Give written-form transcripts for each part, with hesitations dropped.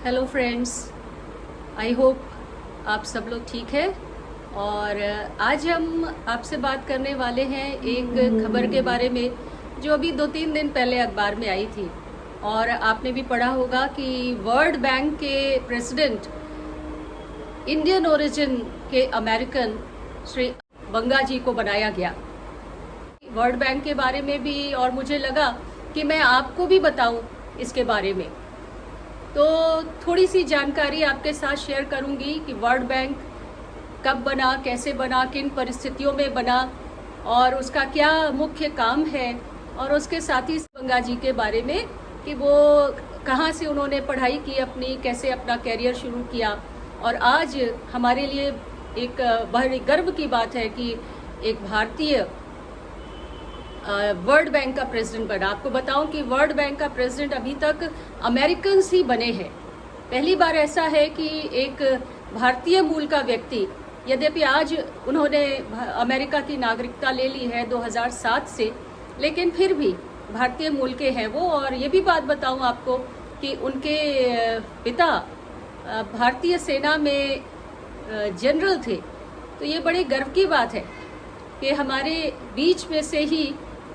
Hello friends, I hope आप सब लोग ठीक है। और आज हम आपसे बात करने वाले हैं एक खबर के बारे में जो अभी 2-3 दिन पहले अखबार में आई थी। और आपने भी पढ़ा होगा कि वर्ल्ड बैंक के प्रेसिडेंट इंडियन ओरिजिन के अमेरिकन श्री बंगा जी को बनाया गया। वर्ल्ड बैंक के बारे में भी और मुझे लगा कि मैं आपको भी बताऊं इसके बारे में, तो थोड़ी सी जानकारी आपके साथ शेयर करूंगी कि वर्ल्ड बैंक कब बना, कैसे बना, किन परिस्थितियों में बना और उसका क्या मुख्य काम है, और उसके साथ ही बंगा जी के बारे में कि वो कहाँ से उन्होंने पढ़ाई की अपनी, कैसे अपना कैरियर शुरू किया। और आज हमारे लिए एक बड़ी गर्व की बात है कि एक भारतीय वर्ल्ड बैंक का प्रेसिडेंट बना। आपको बताऊं कि वर्ल्ड बैंक का प्रेसिडेंट अभी तक अमेरिकन ही बने हैं। पहली बार ऐसा है कि एक भारतीय मूल का व्यक्ति, यद्यपि आज उन्होंने अमेरिका की नागरिकता ले ली है 2007 से, लेकिन फिर भी भारतीय मूल के हैं वो। और ये भी बात बताऊं आपको कि उनके पिता भारतीय सेना में जनरल थे। तो ये बड़े गर्व की बात है कि हमारे बीच में से ही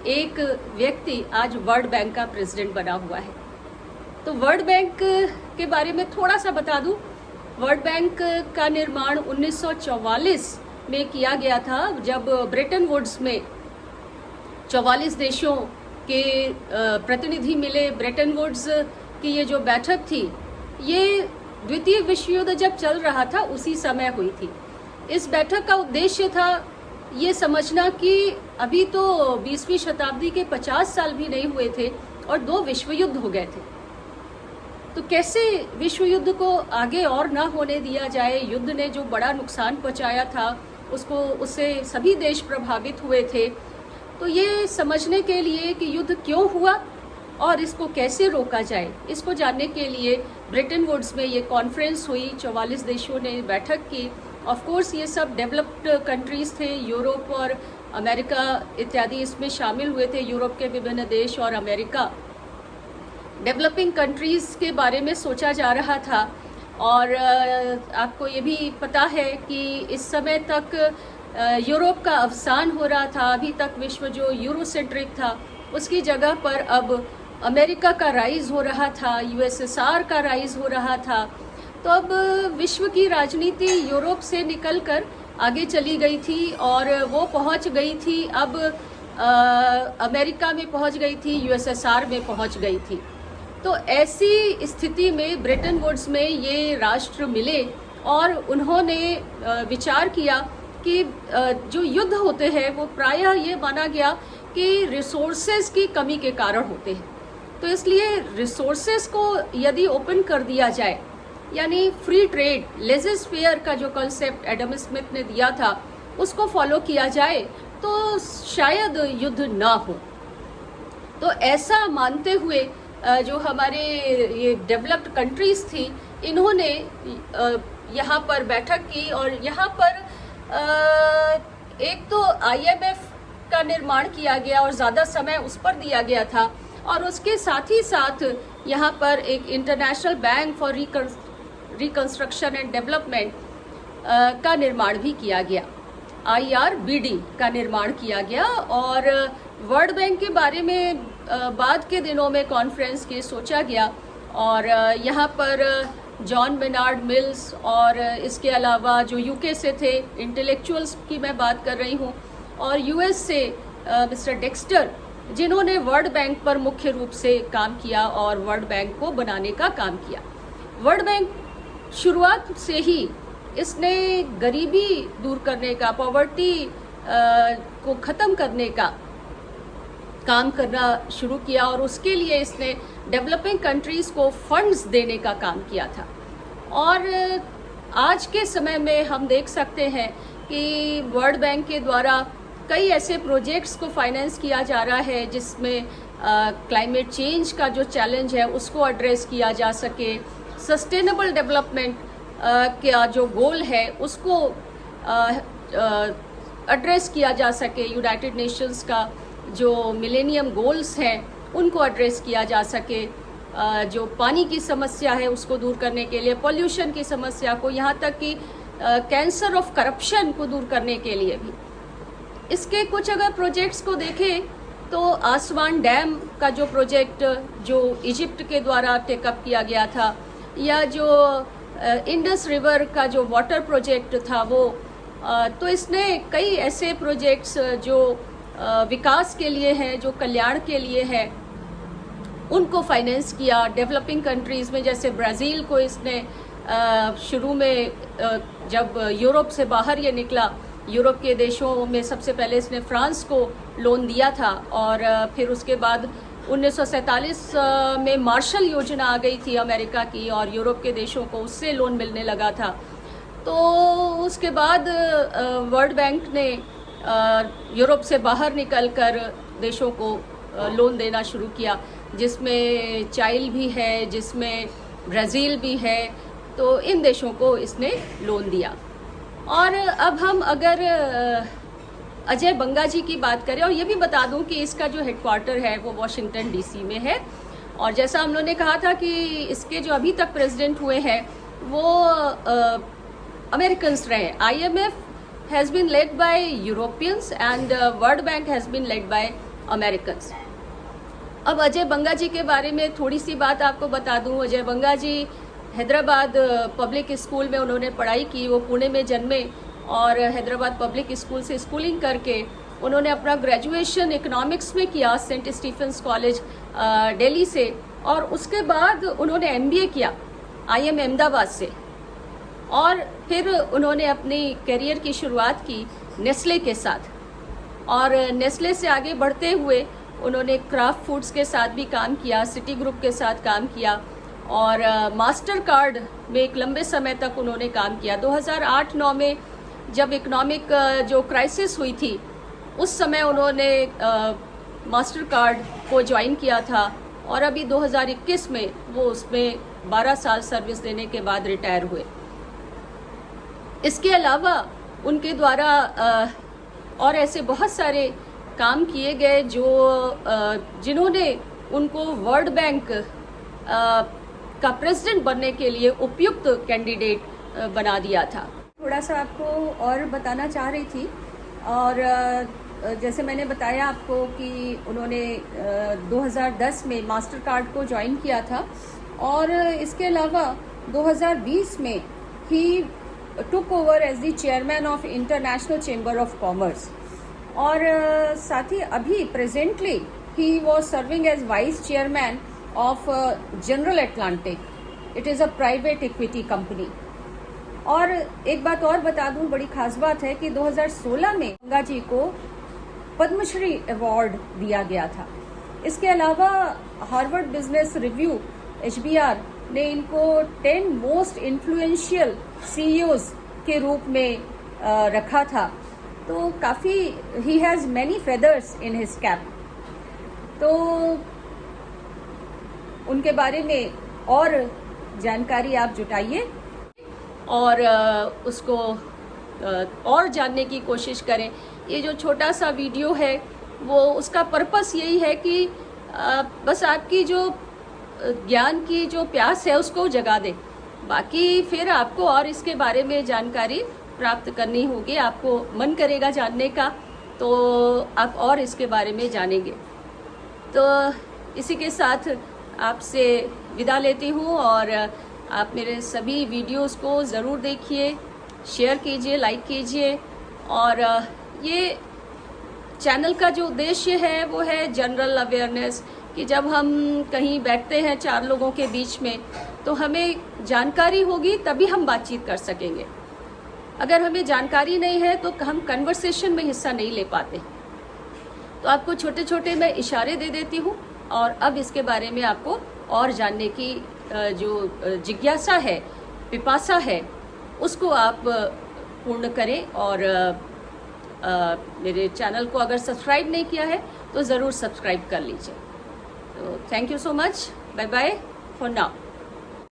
एक व्यक्ति आज वर्ल्ड बैंक का प्रेसिडेंट बना हुआ है। तो वर्ल्ड बैंक के बारे में थोड़ा सा बता दूं। वर्ल्ड बैंक का निर्माण 1944 में किया गया था, जब ब्रेटन वुड्स में 44 देशों के प्रतिनिधि मिले। ब्रेटन वुड्स की ये जो बैठक थी, ये द्वितीय विश्व युद्ध जब चल रहा था उसी समय हुई थी। इस बैठक का उद्देश्य था ये समझना कि अभी तो 20वीं शताब्दी के 50 साल भी नहीं हुए थे और 2 विश्व युद्ध हो गए थे, तो कैसे विश्व युद्ध को आगे और ना होने दिया जाए। युद्ध ने जो बड़ा नुकसान पहुंचाया था उससे सभी देश प्रभावित हुए थे। तो ये समझने के लिए कि युद्ध क्यों हुआ और इसको कैसे रोका जाए, इसको जानने के लिए ब्रेटन वुड्स में ये कॉन्फ्रेंस हुई। 44 देशों ने बैठक की। ऑफ कोर्स ये सब डेवलप्ड कंट्रीज थे, यूरोप और अमेरिका इत्यादि इसमें शामिल हुए थे। यूरोप के विभिन्न देश और अमेरिका, डेवलपिंग कंट्रीज के बारे में सोचा जा रहा था। और आपको ये भी पता है कि इस समय तक यूरोप का अवसान हो रहा था। अभी तक विश्व जो यूरोसेंट्रिक था उसकी जगह पर अब अमेरिका का राइज हो रहा था, यूएसएसआर का राइज हो रहा था। तो अब विश्व की राजनीति यूरोप से निकलकर आगे चली गई थी और वो पहुंच गई थी, अब अमेरिका में पहुंच गई थी, यूएसएसआर में पहुंच गई थी। तो ऐसी स्थिति में ब्रेटन वुड्स में ये राष्ट्र मिले और उन्होंने विचार किया कि जो युद्ध होते हैं वो प्रायः ये माना गया कि रिसोर्सेज की कमी के कारण होते हैं। तो इसलिए रिसोर्सेज को यदि ओपन कर दिया जाए, यानी फ्री ट्रेड, लेजेस फेयर का जो कॉन्सेप्ट एडम स्मिथ ने दिया था उसको फॉलो किया जाए, तो शायद युद्ध ना हो। तो ऐसा मानते हुए जो हमारे ये डेवलप्ड कंट्रीज थी, इन्होंने यहाँ पर बैठक की। और यहाँ पर एक तो IMF का निर्माण किया गया और ज़्यादा समय उस पर दिया गया था, और उसके साथ ही साथ यहाँ पर एक international bank for reconstruction and development का निर्माण भी किया गया, IRBD का निर्माण किया गया। और वर्ल्ड बैंक के बारे में बाद के दिनों में कॉन्फ्रेंस के सोचा गया। और यहाँ पर जॉन मेनार्ड मिल्स और इसके अलावा जो UK से थे इंटेलेक्चुअल्स की मैं बात कर रही हूँ, और US से मिस्टर डेक्स्टर, जिन्होंने वर्ल्ड बैंक पर मुख्य रूप से काम किया और वर्ल्ड बैंक को बनाने का काम किया। वर्ल्ड बैंक शुरुआत से ही इसने गरीबी दूर करने का, पॉवर्टी को ख़त्म करने का काम करना शुरू किया, और उसके लिए इसने डेवलपिंग कंट्रीज़ को फंड्स देने का काम किया था। और आज के समय में हम देख सकते हैं कि वर्ल्ड बैंक के द्वारा कई ऐसे प्रोजेक्ट्स को फाइनेंस किया जा रहा है जिसमें क्लाइमेट चेंज का जो चैलेंज है उसको एड्रेस किया जा सके, सस्टेनेबल डेवलपमेंट का जो गोल है उसको एड्रेस किया जा सके, यूनाइटेड नेशंस का जो मिलेनियम गोल्स हैं उनको एड्रेस किया जा सके। जो पानी की समस्या है उसको दूर करने के लिए, पॉल्यूशन की समस्या को, यहाँ तक कि कैंसर ऑफ करप्शन को दूर करने के लिए भी। इसके कुछ अगर प्रोजेक्ट्स को देखें तो आसवान डैम का जो प्रोजेक्ट जो इजिप्ट के द्वारा टेकअप किया गया था, या जो इंडस रिवर का जो वाटर प्रोजेक्ट था वो, तो इसने कई ऐसे प्रोजेक्ट्स जो विकास के लिए हैं, जो कल्याण के लिए है, उनको फाइनेंस किया। डेवलपिंग कंट्रीज़ में जैसे ब्राज़ील को इसने शुरू में जब यूरोप से बाहर ये निकला, यूरोप के देशों में सबसे पहले इसने फ्रांस को लोन दिया था, और फिर उसके बाद 1947 में मार्शल योजना आ गई थी अमेरिका की, और यूरोप के देशों को उससे लोन मिलने लगा था। तो उसके बाद वर्ल्ड बैंक ने यूरोप से बाहर निकलकर देशों को लोन देना शुरू किया, जिसमें चाइल भी है, जिसमें ब्राज़ील भी है। तो इन देशों को इसने लोन दिया। और अब हम अगर अजय बंगा जी की बात करें, और ये भी बता दूं कि इसका जो हेडक्वार्टर है वो वॉशिंगटन डीसी में है, और जैसा हम लोगों ने कहा था कि इसके जो अभी तक प्रेसिडेंट हुए हैं वो अमेरिकन्स रहे। IMF has been led by Europeans and World Bank has been led by Americans. अब अजय बंगा जी के बारे में थोड़ी सी बात आपको बता दूं। अजय बंगा जी हैदराबाद पब्लिक स्कूल में उन्होंने पढ़ाई की। वो पुणे में जन्मे और हैदराबाद पब्लिक स्कूल से स्कूलिंग करके उन्होंने अपना ग्रेजुएशन इकोनॉमिक्स में किया सेंट स्टीफेंस कॉलेज दिल्ली से, और उसके बाद उन्होंने MBA किया IIM अहमदाबाद से, और फिर उन्होंने अपनी करियर की शुरुआत की नेस्ले के साथ, और नेस्ले से आगे बढ़ते हुए उन्होंने क्राफ्ट फूड्स के साथ भी काम किया, सिटी ग्रुप के साथ काम किया, और मास्टर कार्ड में एक लंबे समय तक उन्होंने काम किया। 2008-9 में जब इकोनॉमिक जो क्राइसिस हुई थी उस समय उन्होंने मास्टर कार्ड को ज्वाइन किया था, और अभी 2021 में वो उसमें 12 साल सर्विस देने के बाद रिटायर हुए। इसके अलावा उनके द्वारा और ऐसे बहुत सारे काम किए गए जो जिन्होंने उनको वर्ल्ड बैंक का प्रेसिडेंट बनने के लिए उपयुक्त कैंडिडेट बना दिया था। थोड़ा सा आपको और बताना चाह रही थी, और जैसे मैंने बताया आपको कि उन्होंने 2010 में मास्टर कार्ड को ज्वाइन किया था, और इसके अलावा 2020 में ही took over as the chairman of International Chamber of Commerce, और साथ ही अभी प्रेजेंटली ही was serving as vice chairman of General Atlantic. It is a private equity company. और एक बात और बता दूं, बड़ी खास बात है कि 2016 में बंगा जी को पद्मश्री अवार्ड दिया गया था। इसके अलावा हार्वर्ड बिजनेस रिव्यू HBR ने इनको 10 मोस्ट इन्फ्लुएंशियल CEOs के रूप में रखा था। तो काफ़ी he has many feathers in his cap. तो उनके बारे में और जानकारी आप जुटाइए और उसको और जानने की कोशिश करें। ये जो छोटा सा वीडियो है वो उसका पर्पस यही है कि बस आपकी जो ज्ञान की जो प्यास है उसको जगा दे। बाकी फिर आपको और इसके बारे में जानकारी प्राप्त करनी होगी, आपको मन करेगा जानने का तो आप और इसके बारे में जानेंगे। तो इसी के साथ आपसे विदा लेती हूँ, और आप मेरे सभी वीडियोस को ज़रूर देखिए, शेयर कीजिए, लाइक कीजिए। और ये चैनल का जो उद्देश्य है वो है जनरल अवेयरनेस, कि जब हम कहीं बैठते हैं 4 लोगों के बीच में तो हमें जानकारी होगी तभी हम बातचीत कर सकेंगे। अगर हमें जानकारी नहीं है तो हम कन्वर्सेशन में हिस्सा नहीं ले पाते। तो आपको छोटे छोटे मैं इशारे दे देती हूँ, और अब इसके बारे में आपको और जानने की जो जिज्ञासा है, पिपासा है, उसको आप पूर्ण करें। और मेरे चैनल को अगर सब्सक्राइब नहीं किया है तो ज़रूर सब्सक्राइब कर लीजिए। तो thank you so much, bye bye for now.